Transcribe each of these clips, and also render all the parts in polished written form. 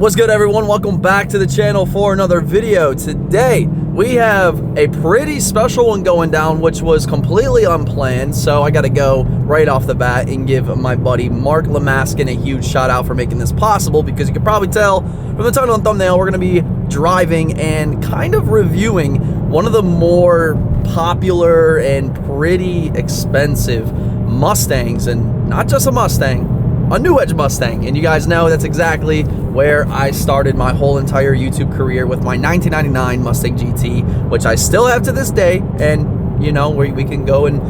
What's good, everyone? Welcome back to the channel for another video. Today we have a pretty special one going down, which was completely unplanned, so I got to go right off the bat and give my buddy Mark Lamaskin a huge shout out for making this possible, because you can probably tell from the title and thumbnail we're going to be driving and kind of reviewing one of the more popular and pretty expensive Mustangs, and not just a Mustang, a NewEdge Mustang. And you guys know that's exactly where I started my whole entire YouTube career, with my 1999 Mustang GT, which I still have to this day. And you know, we can go and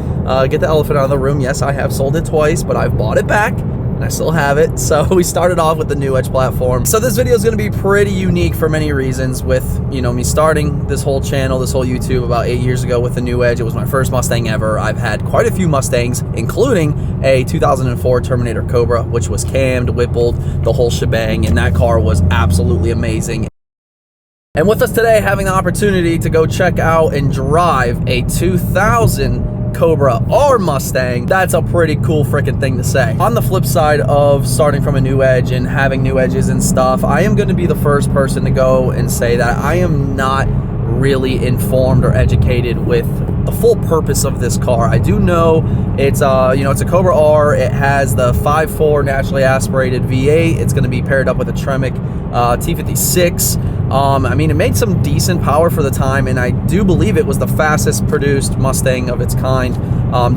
get the elephant out of the room. Yes, I have sold it twice, but I've bought it back and I still have it. So we started off with the NewEdge platform. So this video is going to be pretty unique for many reasons, with, you know, me starting this whole channel, this whole YouTube about 8 years ago with the NewEdge. It was my first Mustang ever. I've had quite a few Mustangs, including a 2004 Terminator Cobra, which was cammed, whippled, the whole shebang, and that car was absolutely amazing. And with us today, having the opportunity to go check out and drive a 2000 Cobra R Mustang, that's a pretty cool freaking thing to say. On the flip side of starting from a NewEdge and having NewEdges and stuff, I am going to be the first person to go and say that I am not really informed or educated with the full purpose of this car. I do know it's you know, it's a Cobra R. It has the 5.4 naturally aspirated V8. It's going to be paired up with a Tremec T56. I mean, it made some decent power for the time, and I do believe it was the fastest produced Mustang of its kind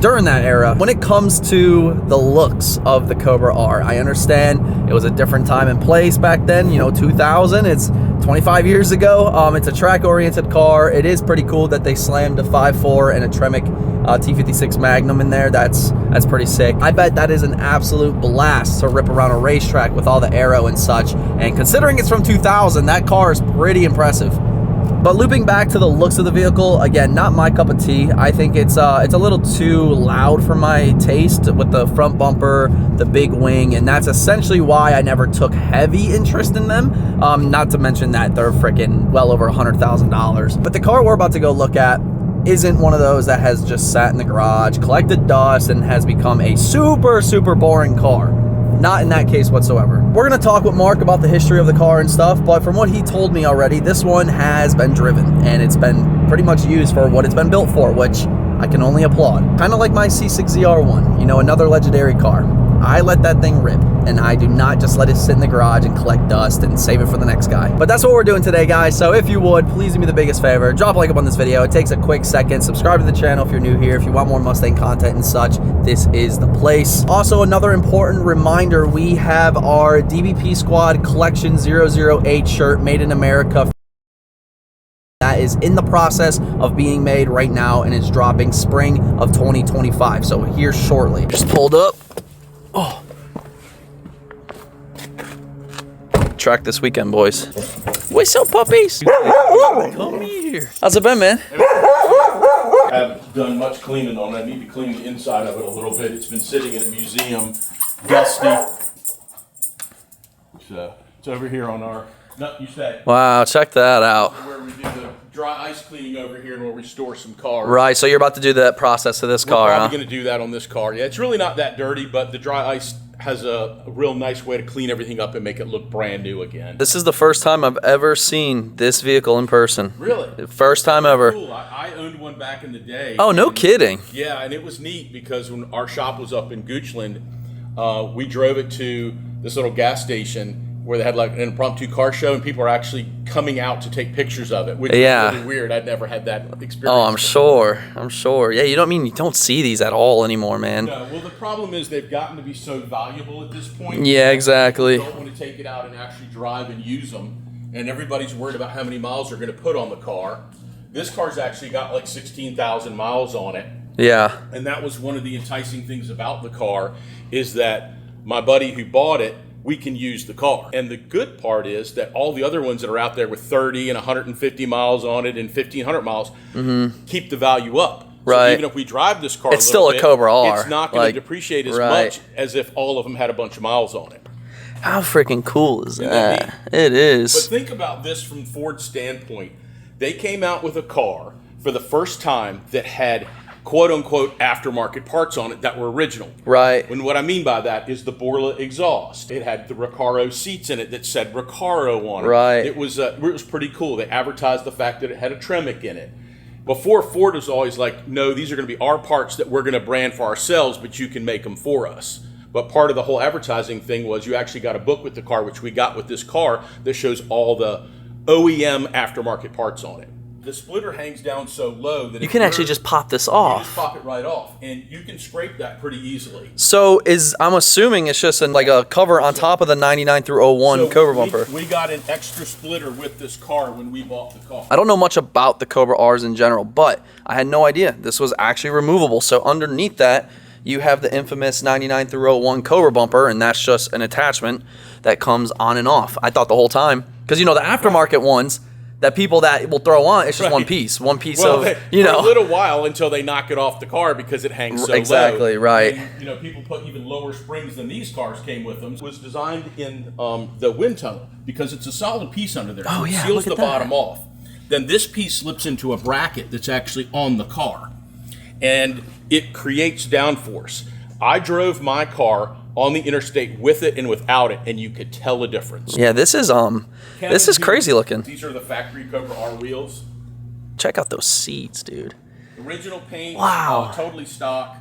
during that era. When it comes to the looks of the Cobra R, I understand it was a different time and place back then. You know, 2000, it's 25 years ago. It's a track-oriented car. It is pretty cool that they slammed a 5.4 and a Tremec T56 Magnum in there. That's pretty sick. I bet that is an absolute blast to rip around a racetrack with all the aero and such. And considering it's from 2000, that car is pretty impressive. But looping back to the looks of the vehicle, again, not my cup of tea. I think it's a little too loud for my taste, with the front bumper, the big wing, and that's essentially why I never took heavy interest in them. Not to mention that they're freaking well over $100,000. But the car we're about to go look at isn't one of those that has just sat in the garage, collected dust, and has become a super boring car. Not in that case whatsoever. We're going to talk with Mark about the history of the car and stuff, but from what he told me already, this one has been driven, and it's been pretty much used for what it's been built for, which I can only applaud. Kind of like my C6ZR1, you know, another legendary car. I let that thing rip, and I do not just let it sit in the garage and collect dust and save it for the next guy. But that's what we're doing today, guys. So if you would, please do me the biggest favor, drop a like up on this video. It takes a quick second. Subscribe to the channel if you're new here. If you want more Mustang content and such, this is the place. Also, another important reminder, we have our DBP Squad Collection 008 shirt, made in America. That is in the process of being made right now, and it's dropping spring of 2025. So here shortly. Just pulled up. Oh, track this weekend, boys. What's up, puppies? Come here. How's it been, man? I haven't done much cleaning on it. I need to clean the inside of it a little bit. It's been sitting in a museum, dusty. So it's over here on our. No, you stay. Wow, check that out. Where we do the dry ice cleaning over here, and where we store some cars. Right, so you're about to do that process to this car, huh? We're probably going to do that on this car. Yeah, it's really not that dirty, but the dry ice has a real nice way to clean everything up and make it look brand new again. This is the first time I've ever seen this vehicle in person. Really? First time ever. Cool. I owned one back in the day. Oh, no kidding. Yeah, and it was neat because when our shop was up in Goochland, we drove it to this little gas station where they had like an impromptu car show, and people are actually coming out to take pictures of it, which is really weird. I'd never had that experience. Oh, I'm sure. Yeah, you don't see these at all anymore, man. No, well, the problem is they've gotten to be so valuable at this point. Yeah, exactly. People don't want to take it out and actually drive and use them, and everybody's worried about how many miles they're going to put on the car. This car's actually got like 16,000 miles on it. Yeah. And that was one of the enticing things about the car, is that my buddy who bought it, we can use the car. And the good part is that all the other ones that are out there with 30 and 150 miles on it and 1,500 miles keep the value up. Right. So even if we drive this car it's still a Cobra R. It's not going to depreciate as much as if all of them had a bunch of miles on it. How freaking cool is that? It is. But think about this from Ford's standpoint. They came out with a car for the first time that had quote-unquote aftermarket parts on it that were original. Right. And what I mean by that is the Borla exhaust. It had the Recaro seats in it that said Recaro on it. Right. It was pretty cool. They advertised the fact that it had a Tremec in it. Before, Ford was always like, no, these are going to be our parts that we're going to brand for ourselves, but you can make them for us. But part of the whole advertising thing was you actually got a book with the car, which we got with this car, that shows all the OEM aftermarket parts on it. The splitter hangs down so low that you can actually just pop this off. You just pop it right off, and you can scrape that pretty easily. So I'm assuming it's just like a cover on top of the 99 through 01 Cobra bumper. We got an extra splitter with this car when we bought the car. I don't know much about the Cobra R's in general, but I had no idea this was actually removable. So underneath that, you have the infamous 99 through 01 Cobra bumper, and that's just an attachment that comes on and off. I thought the whole time, because you know the aftermarket ones that people that will throw on, it's just one piece of, you know. For a little while until they knock it off the car because it hangs so low. Exactly, right. And, you know, people put even lower springs than these cars came with them. It was designed in the wind tunnel because it's a solid piece under there. So it seals the bottom off. Then this piece slips into a bracket that's actually on the car. And it creates downforce. I drove my car on the interstate with it and without it, and you could tell the difference. Yeah, this is crazy looking. These are the factory Cobra R wheels. Check out those seats, dude. Original paint. Wow. Totally stock.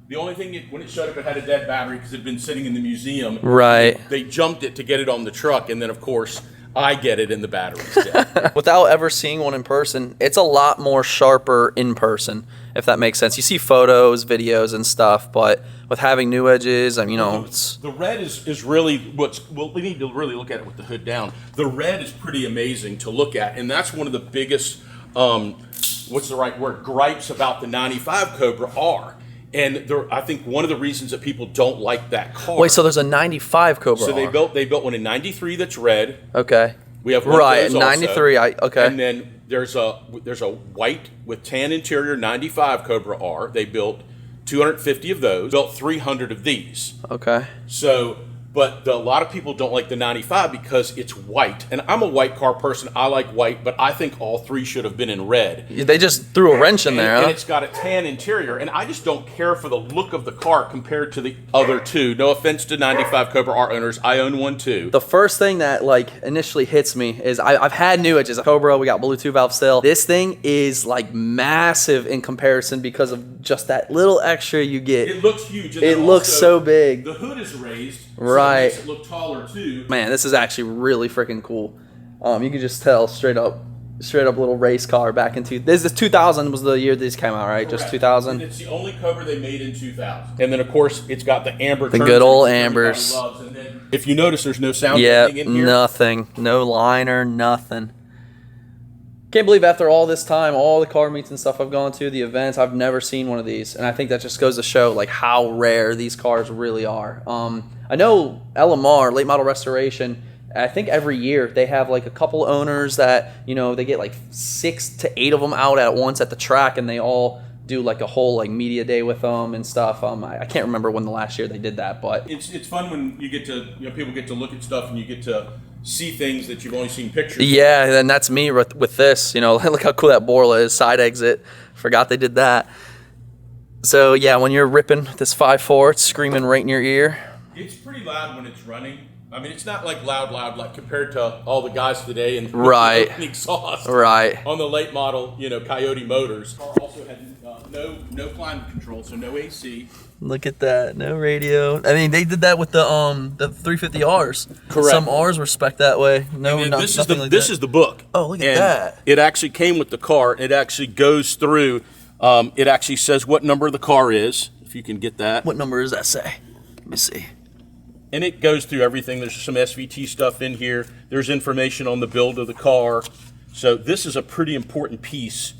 The only thing, when it showed up, it had a dead battery because it had been sitting in the museum. Right. They jumped it to get it on the truck, and then, of course, I get it and the battery's dead. Without ever seeing one in person, it's a lot more sharper in person, if that makes sense. You see photos, videos, and stuff, but with having new edges, you know, it's... The red is really we need to really look at it with the hood down. The red is pretty amazing to look at, and that's one of the biggest, what's the right word, gripes about the 95 Cobra R. And I think one of the reasons that people don't like that car. Wait, so there's a 95 Cobra R. So they built one in 93 that's red. Okay. We have one right, of those 93. Okay. And then there's a white with tan interior 95 Cobra R. They built 250 of those. Built 300 of these. Okay. So, but a lot of people don't like the 95 because it's white. And I'm a white car person. I like white, but I think all three should have been in red. They just threw a wrench in there, And it's got a tan interior. And I just don't care for the look of the car compared to the other two. No offense to 95 Cobra R owners. I own one too. The first thing that initially hits me is I've had new edges. Cobra, we got Bluetooth valve still. This thing is massive in comparison because of just that little extra you get. It looks huge. And it looks so big. The hood is raised. Right. So it makes it look taller too. Man, this is actually really freaking cool. You can just tell straight up little race car back into this is 2000 was the year these came out, right? Correct. Just 2000. It's the only Cobra they made in 2000. And then of course it's got the amber. The good old ambers. And then, if you notice, there's no sound in here. Nothing, no liner, nothing. Can't believe after all this time, all the car meets and stuff I've gone to, the events, I've never seen one of these. And I think that just goes to show how rare these cars really are. I know LMR, late model restoration, I think every year they have a couple owners that, they get 6 to 8 of them out at once at the track, and they all do a whole media day with them and stuff. I can't remember when the last year they did that, but it's fun when you get to people get to look at stuff and you get to see things that you've only seen pictures. Yeah, and that's me with this. Look how cool that Borla is, side exit. Forgot they did that. So yeah, when you're ripping this 5.4, it's screaming right in your ear. It's pretty loud when it's running. I mean, it's not loud compared to all the guys today and right exhaust. Right. On the late model, Coyote motors. The car also had no climate control, so no AC. Look at that, no radio. I mean, they did that with the 350Rs. Correct. Some Rs were spec'd that way. No, this is the book. Oh, look at that. It actually came with the car. It actually goes through. It actually says what number the car is, if you can get that. What number does that say? Let me see. And it goes through everything. There's some SVT stuff in here. There's information on the build of the car. So this is a pretty important piece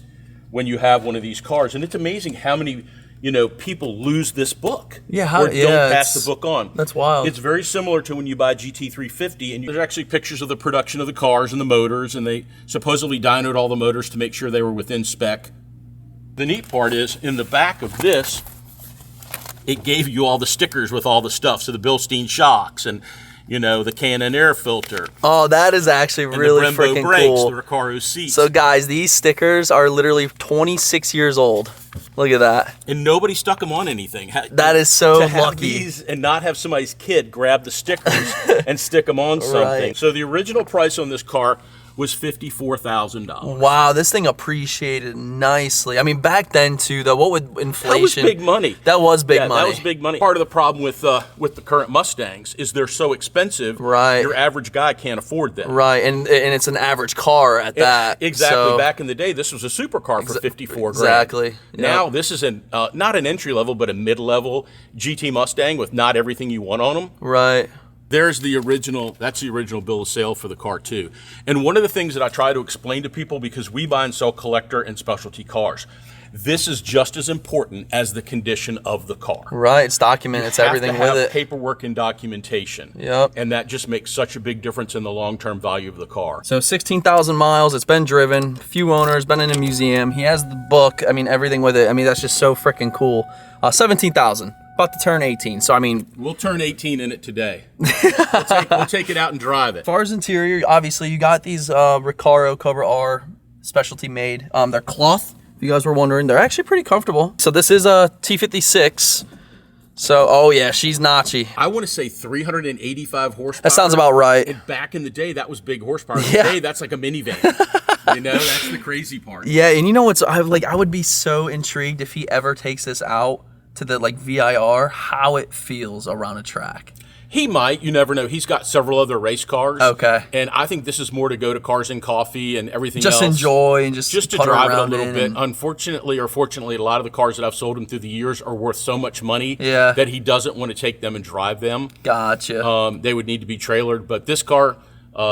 when you have one of these cars. And it's amazing how many people lose this book. Yeah, or don't pass the book on. That's wild. It's very similar to when you buy GT350, and there's actually pictures of the production of the cars and the motors, and they supposedly dynoed all the motors to make sure they were within spec. The neat part is, in the back of this, it gave you all the stickers with all the stuff. So the Bilstein shocks and, the K&N air filter. Oh, that is actually really freaking brakes, cool. The Recaro seats. So guys, these stickers are literally 26 years old. Look at that. And nobody stuck them on anything. That is so to have lucky. These and not have somebody's kid grab the stickers and stick them on something. Right. So the original price on this car was $54,000. Wow, this thing appreciated nicely. I mean, back then too, though, what would inflation? That was big money. That was big money. That was big money. Part of the problem with the current Mustangs is they're so expensive. Right. Your average guy can't afford them. Right, and it's an average car at that. Exactly. So, back in the day, this was a supercar for 54 grand. Exactly. Now this is not an entry level, but a mid-level GT Mustang with not everything you want on them. Right. There's the original, that's the original bill of sale for the car too. And one of the things that I try to explain to people, because we buy and sell collector and specialty cars, this is just as important as the condition of the car. Right, it's documented, it's everything You have with to it. have paperwork and documentation. Yep. And that just makes such a big difference in the long-term value of the car. So 16,000 miles, it's been driven, few owners, been in a museum. He has the book, I mean, everything with it. I mean, that's just so freaking cool. 17,000. About to turn 18, so I mean... We'll turn 18 in it today. We'll take it out and drive it. As far as interior, obviously you got these Recaro Cobra R specialty made. They're cloth, if you guys were wondering. They're actually pretty comfortable. So this is a T56. So, oh yeah, she's notchy. I want to say 385 horsepower. That sounds about right. And back in the day, that was big horsepower. Yeah. Today, that's like a minivan. You know, that's the crazy part. Yeah, and you know what's... I would be so intrigued if he ever takes this out to the like VIR, how it feels around a track. He might, you never know. He's got several other race cars. Okay. And I think this is more to go to Cars and Coffee and everything Just else. enjoy and just to putter drive it a around little in bit. and- Unfortunately or fortunately, a lot of the cars that I've sold him through the years are worth so much money Yeah. that he doesn't want to take them and drive them. Gotcha. They would need to be trailered. But this car,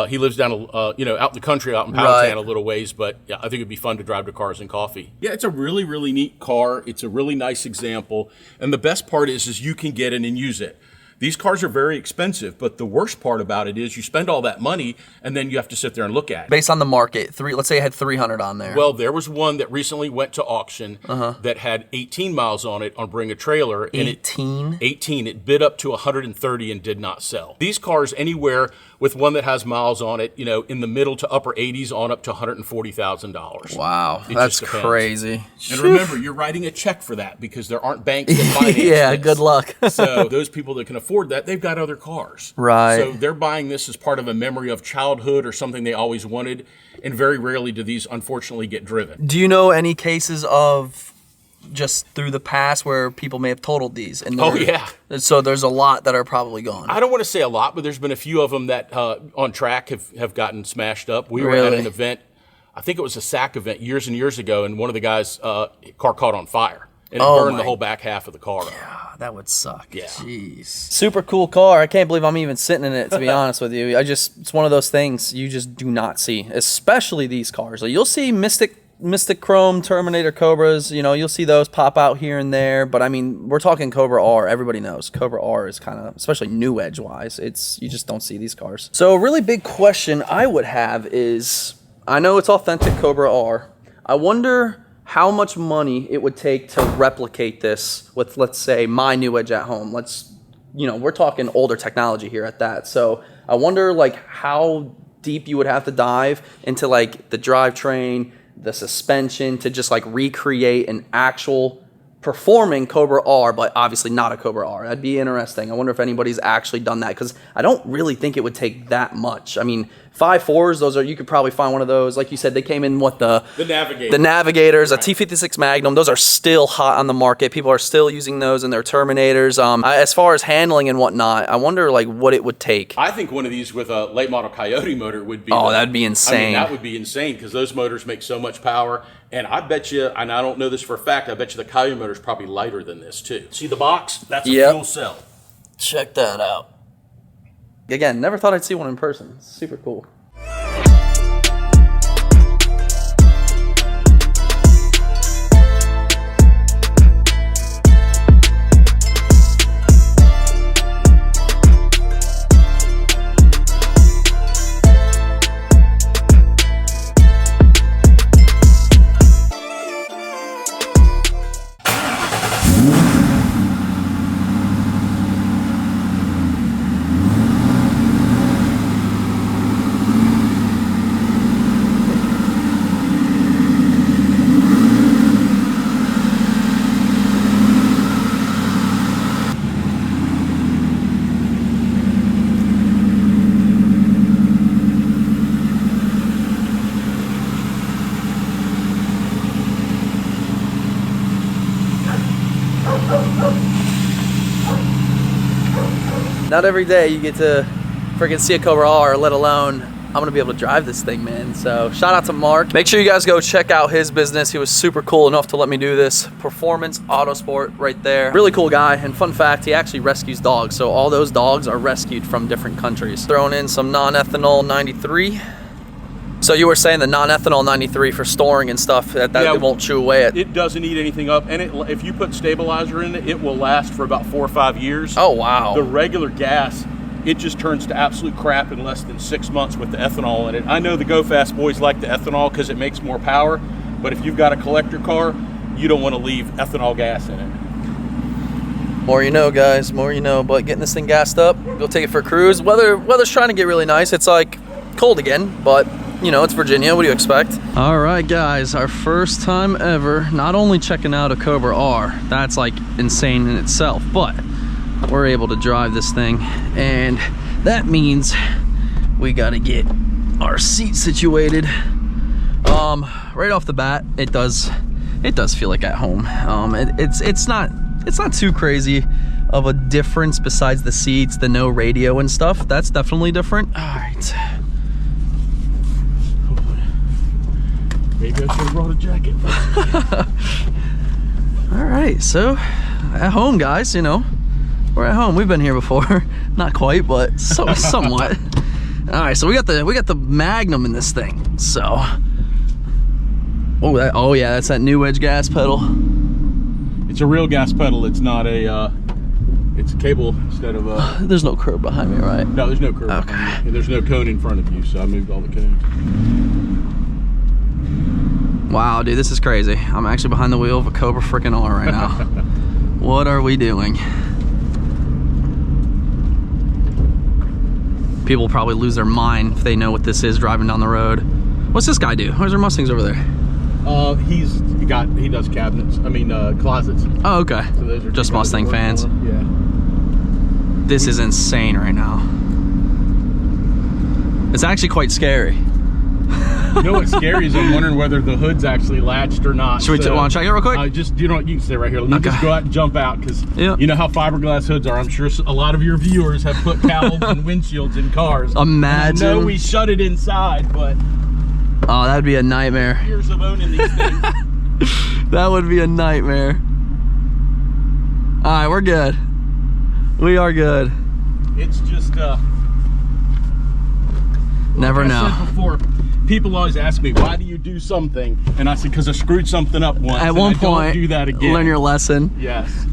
he lives down, out in the country, out in Powhatan Right. a little ways. But yeah, I think it'd be fun to drive to Cars and Coffee. Yeah, it's a really, really neat car. It's a really nice example. And the best part is you can get in and use it. These cars are very expensive, but the worst part about it is you spend all that money and then you have to sit there and look at it. Based on the market, let's say I had 300 on there. Well, there was one that recently went to auction that had 18 miles on it on Bring a Trailer. And 18? 18. It bid up to 130 and did not sell. These cars anywhere with one that has miles on it, in the middle to upper 80s on up to $140,000. Wow, It that's just depends. crazy. And remember, you're writing a check for that because there aren't banks that finance Yeah, this. good luck. So those people that can afford that, they've got other cars. Right. So they're buying this as part of a memory of childhood or something they always wanted. And very rarely do these, unfortunately, get driven. Do you know any cases of just through the past where people may have totaled these? And Oh, yeah. So there's a lot that are probably gone. I don't want to say a lot, but there's been a few of them that on track have gotten smashed up. We were at Really? an event, I think it was a SAC event years and years ago, and one of the guys' car caught on fire. And it burned the whole back half of the car up. Ah, that would suck. Yeah. Jeez. Super cool car. I can't believe I'm even sitting in it, to be honest with you. It's one of those things you just do not see, especially these cars. Like, you'll see Mystic Chrome, Terminator Cobras, you'll see those pop out here and there. But I mean, we're talking Cobra R. Everybody knows Cobra R is kind of, especially new edge wise, you just don't see these cars. So a really big question I would have is, I know it's authentic Cobra R. I wonder how much money it would take to replicate this with, let's say, my new edge at home. We're talking older technology here at that. So I wonder how deep you would have to dive into the drivetrain, the suspension to just recreate an actual performing Cobra R, but obviously not a Cobra R. That'd be interesting. I wonder if anybody's actually done that, because I don't really think it would take that much. I mean, 5.4s, you could probably find one of those. Like you said, they came in the Navigator. The Navigators, Right. a T56 Magnum. Those are still hot on the market. People are still using those in their Terminators. As far as handling and whatnot, I wonder what it would take. I think one of these with a late model Coyote motor would be. Oh, that'd be insane. That would be insane because those motors make so much power. And I bet you, and I don't know this for a fact, I bet you the Coyote motor is probably lighter than this too. See the box? That's a fuel cell. Check that out. Again, never thought I'd see one in person. It's super cool. not every day you get to freaking see a Cobra R, let alone I'm gonna be able to drive this thing, man. So shout out to Mark. Make sure you guys go check out his business. He was super cool enough to let me do this. Performance Autosport right there. Really cool guy. And fun fact, he actually rescues dogs. So all those dogs are rescued from different countries. Throwing in some non-ethanol 93. So you were saying the non-ethanol 93 for storing and stuff, that it won't chew away at. It doesn't eat anything up, and if you put stabilizer in it, it will last for about 4 or 5 years. Oh, wow. The regular gas, it just turns to absolute crap in less than 6 months with the ethanol in it. I know the Go Fast boys like the ethanol because it makes more power, but if you've got a collector car, you don't want to leave ethanol gas in it. More you know, guys, more you know. But getting this thing gassed up, go take it for a cruise. Weather's trying to get really nice. It's like cold again, but you know, it's Virginia. What do you expect? All right, guys, our first time ever, not only checking out a Cobra R, that's like insane in itself, but we're able to drive this thing, and that means we got to get our seat situated. Right off the bat, it does feel like at home. It's not too crazy of a difference besides the seats, the no radio and stuff. That's definitely different. All right. Maybe I should have brought a jacket. All right, so at home, guys, you know, we're at home. We've been here before. Not quite, but somewhat. All right, so we got the Magnum in this thing. So, oh yeah, that's that NewEdge gas pedal. It's a real gas pedal. It's not a. It's a cable instead of a. There's no curb behind me, right? No, there's no curb. Okay. Behind me. And there's no cone in front of you, so I moved all the cones. Wow, dude, this is crazy. I'm actually behind the wheel of a Cobra freaking R right now. What are we doing? People probably lose their mind if they know what this is driving down the road. What's this guy do? Where's our Mustangs over there? He does cabinets. I mean, closets. Oh, okay. So those are just Mustang fans. Yeah. This is insane right now. It's actually quite scary. You know what's scary is I'm wondering whether the hood's actually latched or not. Should we want to check it real quick? You can stay right here. Let me just go out and jump out, because you know how fiberglass hoods are. I'm sure a lot of your viewers have put cowls and windshields in cars. Imagine. I know we shut it inside, but oh, that'd be a nightmare. Years of owning these things. That would be a nightmare. All right, we're good. We are good. It's just never know. Like I said before, people always ask me, why do you do something? And I said, because I screwed something up once. At one point, don't do that again. Learn your lesson. Yes.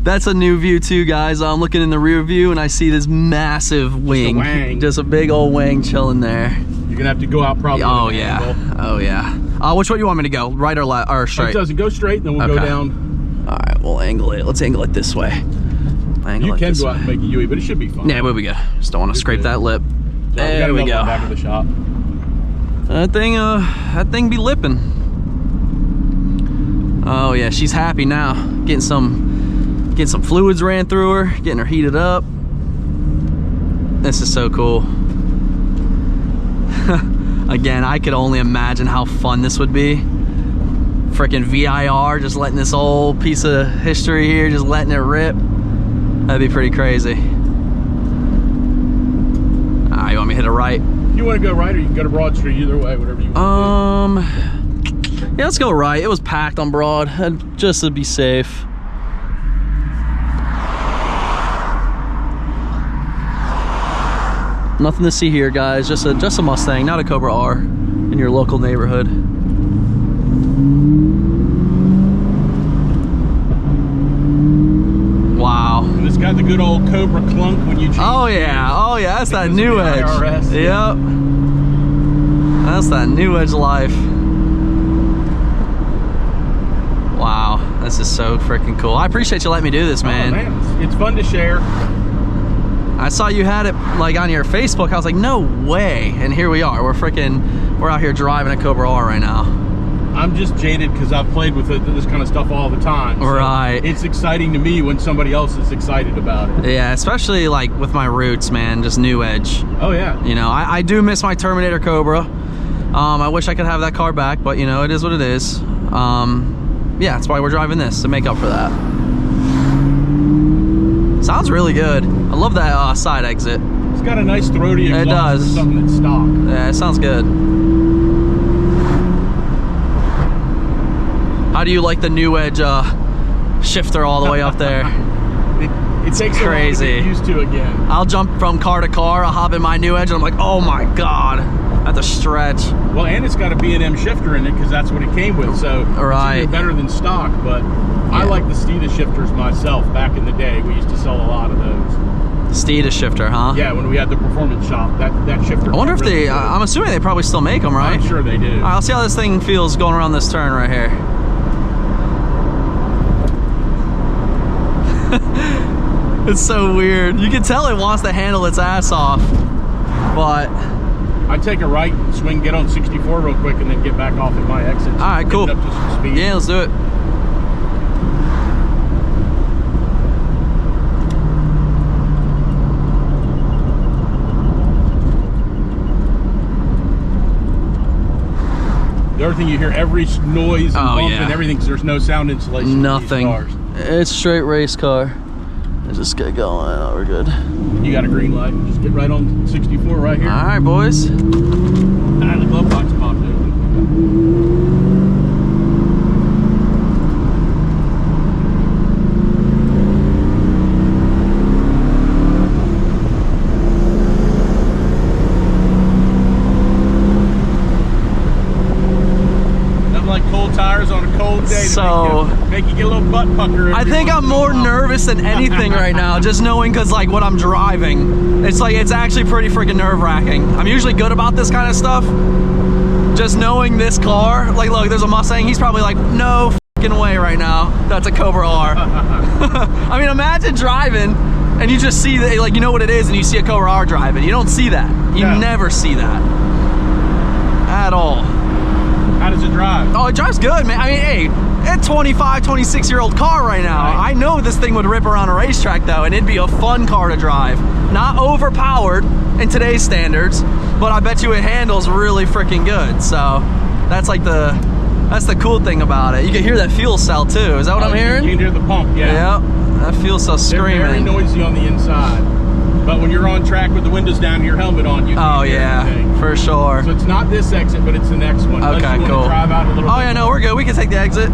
That's a new view too, guys. I'm looking in the rear view and I see this massive wing. Just a big old wing chilling there. You're gonna have to go out probably. Oh yeah. Oh yeah. Which way do you want me to go? Right or left or straight? It doesn't go straight, then we'll go down. All right, we'll angle it. Let's angle it this way. You can go out and make a UE, but it should be fine. Yeah, we'll be good. Just don't want to scrape that lip. There we go. Back of the shop. That thing be lipping. Oh yeah, she's happy now. Getting some fluids ran through her, getting her heated up. This is so cool. Again, I could only imagine how fun this would be. Freaking VIR, just letting this old piece of history here, just letting it rip. That'd be pretty crazy. You want me to hit a right? You want to go right, or you can go to Broad Street, either way, whatever you want to do. Yeah, let's go right. It was packed on Broad, just to be safe. Nothing to see here, guys. Just a Mustang, not a Cobra R, in your local neighborhood. Wow. And it's got the good old Cobra clunk when you change. Oh yeah, that's that NewEdge. RAREST. Yep. That's that NewEdge life. Wow, this is so freaking cool. I appreciate you letting me do this, man. Oh, man. It's fun to share. I saw you had it like on your Facebook. I was like, no way. And here we are. We're out here driving a Cobra R right now. I'm just jaded because I've played with this kind of stuff all the time. So right. It's exciting to me when somebody else is excited about it. Yeah, especially like with my roots, man, just NewEdge. Oh yeah. You know, I do miss my Terminator Cobra. I wish I could have that car back, but you know, it is what it is. Yeah, that's why we're driving this, to make up for that. Sounds really good. I love that side exit. It's got a nice throaty exhaust. It does. For something that's stock. Yeah, it sounds good. How do you like the NewEdge shifter all the way up there? It takes crazy. a while to get used to again. I'll jump from car to car. I'll hop in my NewEdge and I'm like, oh my God, I have to stretch. Well, and it's got a B&M shifter in it because that's what it came with. So right. It's even better than stock, but I like the Steeda shifters myself. Back in the day, we used to sell a lot of those. Steeda shifter, huh? Yeah, when we had the performance shop, that shifter. I wonder if really they, I'm assuming they probably still make them, right? I'm sure they do. All right, let's see how this thing feels going around this turn right here. It's so weird. You can tell it wants to handle its ass off, but I'd take a right, swing, get on 64 real quick, and then get back off at my exit. All right, cool. Up to some speed. Yeah, let's do it. The other thing, you hear every noise and bump and everything because there's no sound insulation. Nothing. In these cars. It's straight race car. Let's just get going. Oh, we're good. You got a green light. Just get right on 64 right here. All right, boys. Ah, the glove box popped open. Nothing like cold tires on a cold day So to make you get a little butt pucker. I think I'm more nervous than anything right now, just knowing because like what I'm driving. It's like, it's actually pretty freaking nerve-wracking. I'm usually good about this kind of stuff. Just knowing this car, like look, there's a Mustang, he's probably like, no fucking way right now. That's a Cobra R. I mean, imagine driving and you just see that, like, you know what it is and you see a Cobra R driving. You don't see that. You never see that at all. How does it drive? Oh, it drives good, man. I mean, hey, a 25, 26-year-old car right now. Right. I know this thing would rip around a racetrack, though, and it'd be a fun car to drive. Not overpowered in today's standards, but I bet you it handles really freaking good. So that's like that's the cool thing about it. You can hear that fuel cell, too. Is that what I'm hearing? You can hear the pump, yeah. Yep, that fuel cell screaming. They're very noisy on the inside. But when you're on track with the windows down and your helmet on, you can't hear anything. For sure. So it's not this exit, but it's the next one. Okay, you cool. Drive out a little bit. Yeah, no, we're good. We can take the exit.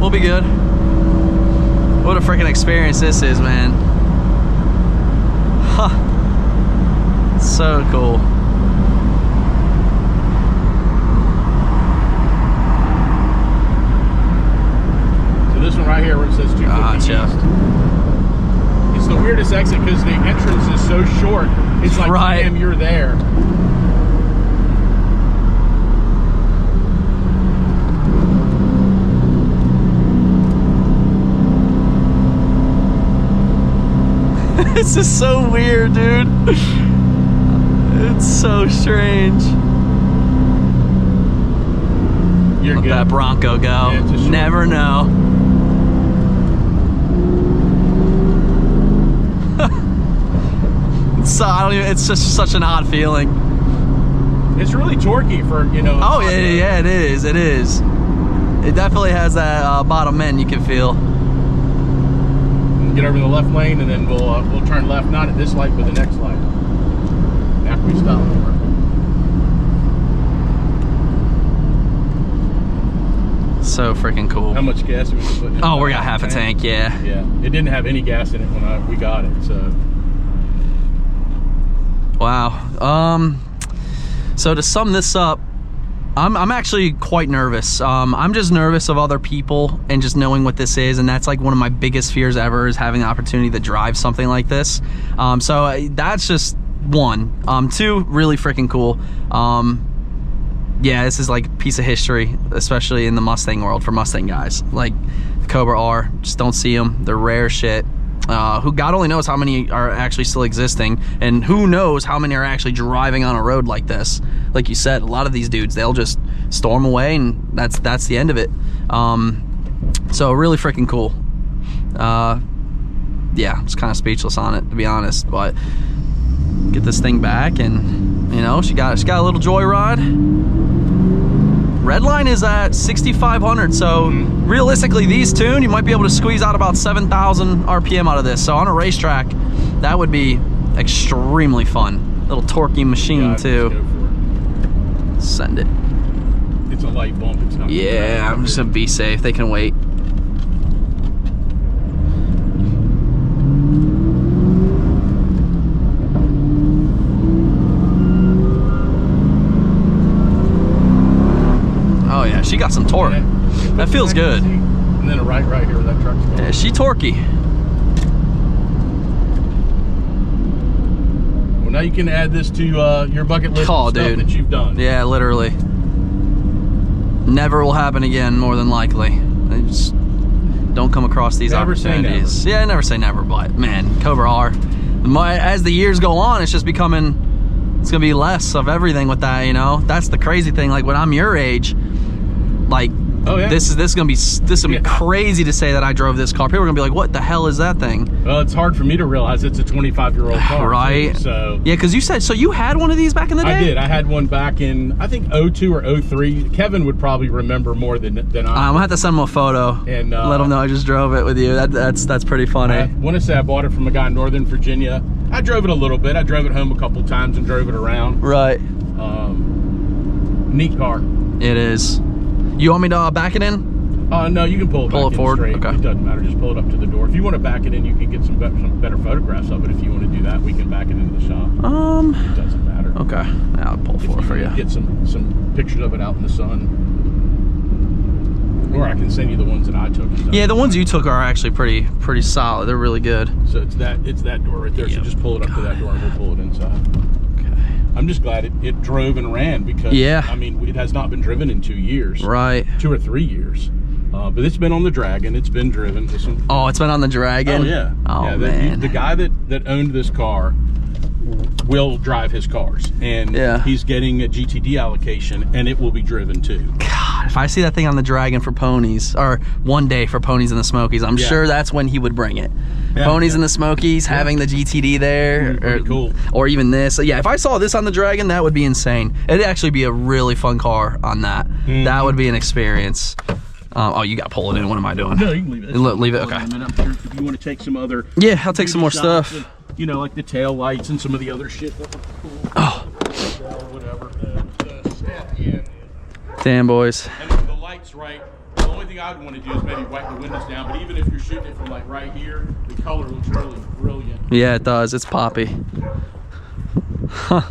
We'll be good. What a freaking experience this is, man. Huh. So cool. So this one right here where it says 250 East. It's the weirdest exit because the entrance is so short. It's like, damn, you're there. This is so weird, dude. It's so strange. You're Let good. that Bronco go. Yeah, it's a short Never know. So I don't even, it's just such an odd feeling. It's really torquey for, you know. Oh yeah, it is. It is. It definitely has that bottom end you can feel. Get over the left lane and then we'll turn left, not at this light, but the next light. After we stop. So freaking cool. How much gas are we putting in? Oh, we got half a tank, yeah. Yeah, it didn't have any gas in it when we got it, so. Wow. So to sum this up, I'm actually quite nervous. I'm just nervous of other people and just knowing what this is, and that's like one of my biggest fears ever, is having the opportunity to drive something like this. So that's just one. Two, really freaking cool. Yeah, this is like a piece of history, especially in the Mustang world for Mustang guys. Like the Cobra R, just don't see them. They're rare shit. Who God only knows how many are actually still existing, and who knows how many are actually driving on a road like this. Like you said, a lot of these dudes, they'll just storm away, and that's the end of it. So really freaking cool. Yeah, just kind of speechless on it, to be honest. But get this thing back, and you know, she got a little joyride. Redline is at 6,500, so realistically, these tuned, you might be able to squeeze out about 7,000 RPM out of this. So on a racetrack, That would be extremely fun. Little torquey machine too. Just go for it. Send it. It's a light bump. It's not. Yeah, I'm just gonna be safe. They can wait. Oh yeah, she got some torque. That feels good. And then a right here where that truck's going. Yeah, she torquey. Well, now you can add this to your bucket list of stuff that you've done. Yeah, literally. Never will happen again, more than likely. I just don't come across these opportunities. Yeah, never say never, but man, Cobra R. As the years go on, it's just becoming, it's gonna be less of everything with that, you know? That's the crazy thing. Like when I'm your age, like, oh, yeah. this is gonna be crazy to say that I drove this car. People are gonna be like, "What the hell is that thing?" Well, it's hard for me to realize it's a 25-year-old car, right? Too, so yeah, because you said so. You had one of these back in the day. I did. I had one back in I think 02 or 03. Kevin would probably remember more than I. I'm gonna have to send him a photo and let him know I just drove it with you. That's pretty funny. I want to say I bought it from a guy in Northern Virginia. I drove it a little bit. I drove it home a couple times and drove it around. Right. Neat car. It is. You want me to back it in? No, you can pull it forward. straight. Okay. It doesn't matter. Just pull it up to the door. If you want to back it in, you can get some better photographs of it. If you want to do that, we can back it into the shop. It doesn't matter. Okay. I'll pull forward for you. Get some pictures of it out in the sun. Or I can send you the ones that I took. Yeah, the ones you took are actually pretty solid. They're really good. So it's that door right there. Yep. So just pull it up to that door and we'll pull it inside. I'm just glad it drove and ran because, I mean, it has not been driven in 2 years. Right. 2 or 3 years. But it's been on the Dragon. It's been driven. Oh, it's been on the Dragon? Oh, yeah. Oh, yeah, man. The guy that owned this car will drive his cars. And he's getting a GTD allocation, and it will be driven, too. God, if I see that thing on the Dragon for ponies, or one day for Ponies in the Smokies, I'm sure that's when he would bring it. Ponies in the Smokies, having the GTD there, pretty cool. Or even this. Yeah, if I saw this on the Dragon, that would be insane. It'd actually be a really fun car on that. That would be an experience. Oh, you got to pull it in. What am I doing? No, you can leave it. Leave it, okay. If you want to take some other... Yeah, I'll take some more stuff. And, you know, like the tail lights and some of the other shit that was cool. Oh. Whatever. The step, yeah. Damn, boys. And the light's right. The only thing I would want to do is maybe wipe the windows down, but even if you're shooting it from like right here, the color looks really brilliant. Yeah, it does. It's poppy. Huh.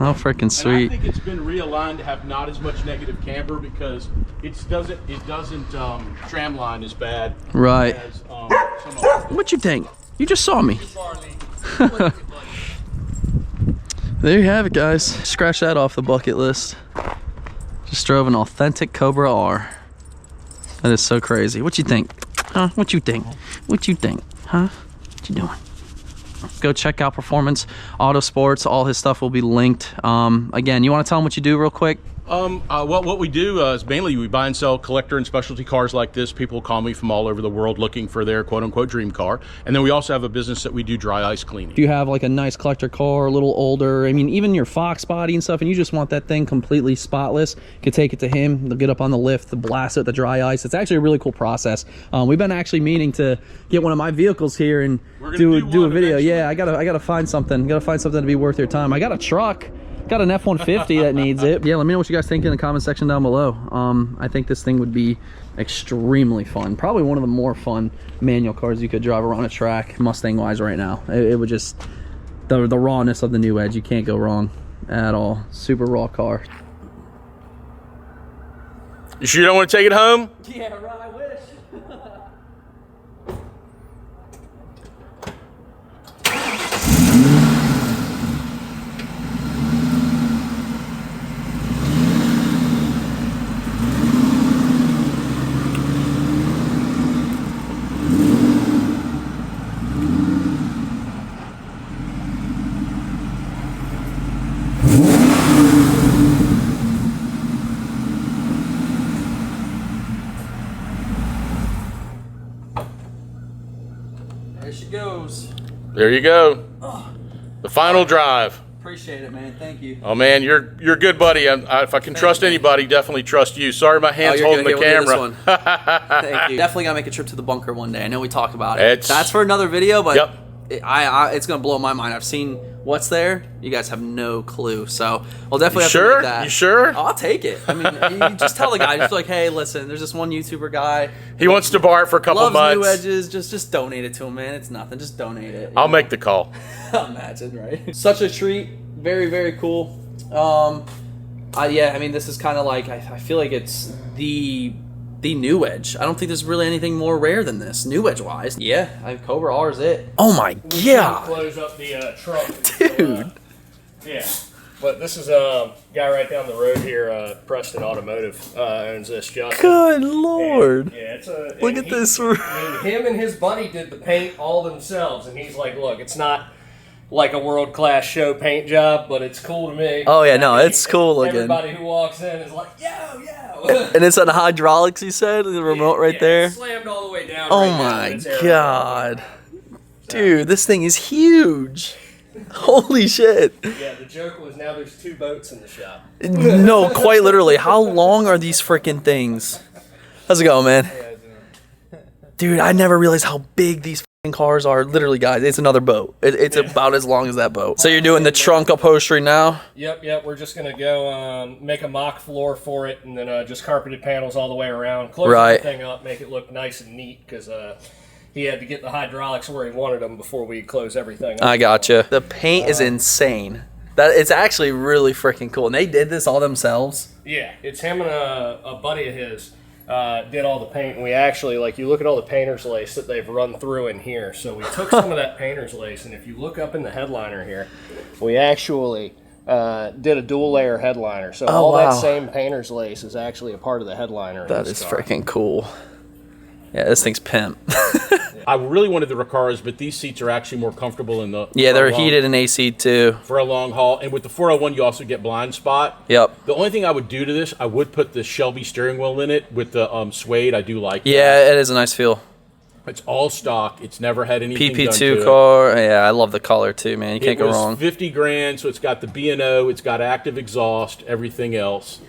Oh, freaking sweet. And I think it's been realigned to have not as much negative camber because it doesn't tramline as bad. Right. As, what you think? You just saw me. There you have it, guys. Scratch that off the bucket list. Just drove an authentic Cobra R. That is so crazy. What you think? Huh? What you think? What you think? Huh? What you doing? Go check out Performance Auto Sports. All his stuff will be linked. Again, you want to tell them what you do real quick? What we do is mainly we buy and sell collector and specialty cars like this. People call me from all over the world looking for their quote-unquote dream car. And then we also have a business that we do dry ice cleaning. If you have like a nice collector car, a little older, I mean, even your Fox body and stuff, and you just want that thing completely spotless, you could take it to him. They'll get up on the lift, they'll blast it with the dry ice. It's actually a really cool process. We've been actually meaning to get one of my vehicles here and do a video. Eventually. Yeah, I gotta find something. Gotta find something to be worth your time. I got a truck. Got an F-150 that needs it. Yeah, let me know what you guys think in the comment section down below. I think this thing would be extremely fun. Probably one of the more fun manual cars you could drive around a track, Mustang-wise right now. It would just, the rawness of the NewEdge, you can't go wrong at all. Super raw car. You sure you don't want to take it home? Yeah, right, I wish. There she goes. There you go. The final drive. Appreciate it, man. Thank you. Oh man, you're good, buddy. If I can trust anybody, definitely trust you. Sorry, my hand's holding the camera. Thank you. Definitely gotta make a trip to the bunker one day. I know we talked about it. That's for another video, but it's gonna blow my mind. I've seen what's there. You guys have no clue. So we'll definitely have to make that. You sure? Oh, I'll take it. I mean, you just tell the guy, just be like, hey, listen, there's this one YouTuber guy. He wants to borrow it for a couple loves months. new edges. Just donate it to him, man. It's nothing. Just donate it. I'll make the call. Imagine, right? Such a treat. Very, very cool. Yeah, I mean, this is kind of like, I feel like it's the new edge. I don't think there's really anything more rare than this, new edge wise. Yeah, Cobra R is it. Oh my god. Close up the trunk. Dude. Yeah. But this is a guy right down the road here, Preston Automotive, owns this, Justin. Good lord. And, yeah, it's a... Look at this. I mean, him and his buddy did the paint all themselves, and he's like, look, it's not like a world-class show paint job, but it's cool to me. Oh yeah, no, it's cool looking. Everybody who walks in is like, yo. And it's on hydraulics, you said? The remote right there? It's slammed all the way down. Oh right my now, it's god. Dude, this thing is huge. Holy shit. Yeah, the joke was now there's 2 boats in the shop. No, quite literally. How long are these freaking things? How's it going, man? Dude, I never realized how big these freaking cars are. Literally, guys, it's another boat. It's about as long as that boat. So you're doing the trunk upholstery now? Yep. We're just going to go make a mock floor for it, and then just carpeted panels all the way around. Close everything up, make it look nice and neat, because he had to get the hydraulics where he wanted them before we close everything up. I gotcha. The paint is insane. It's actually really freaking cool. And they did this all themselves? Yeah, it's him and a buddy of his did all the paint. And we actually, like, you look at all the painter's lace that they've run through in here. So we took some of that painter's lace, and if you look up in the headliner here, we actually did a dual layer headliner. So that same painter's lace is actually a part of the headliner. That is freaking cool. Yeah, this thing's pimp. I really wanted the Recaras, but these seats are actually more comfortable in the... Yeah, they're heated and AC too. For a long haul. And with the 401, you also get blind spot. Yep. The only thing I would do to this, I would put the Shelby steering wheel in it with the suede. I do like that. Yeah, it is a nice feel. It's all stock. It's never had anything done to PP2 it. car. Yeah, I love the color too, man. You can't go wrong. It was $50,000, so it's got the B&O, it's got active exhaust, everything else.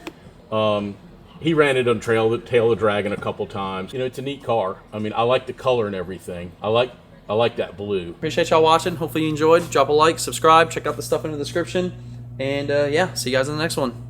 He ran it on Tail of the Dragon a couple times. You know, it's a neat car. I mean, I like the color and everything. I like that blue. Appreciate y'all watching. Hopefully you enjoyed. Drop a like, subscribe, check out the stuff in the description. And yeah, see you guys in the next one.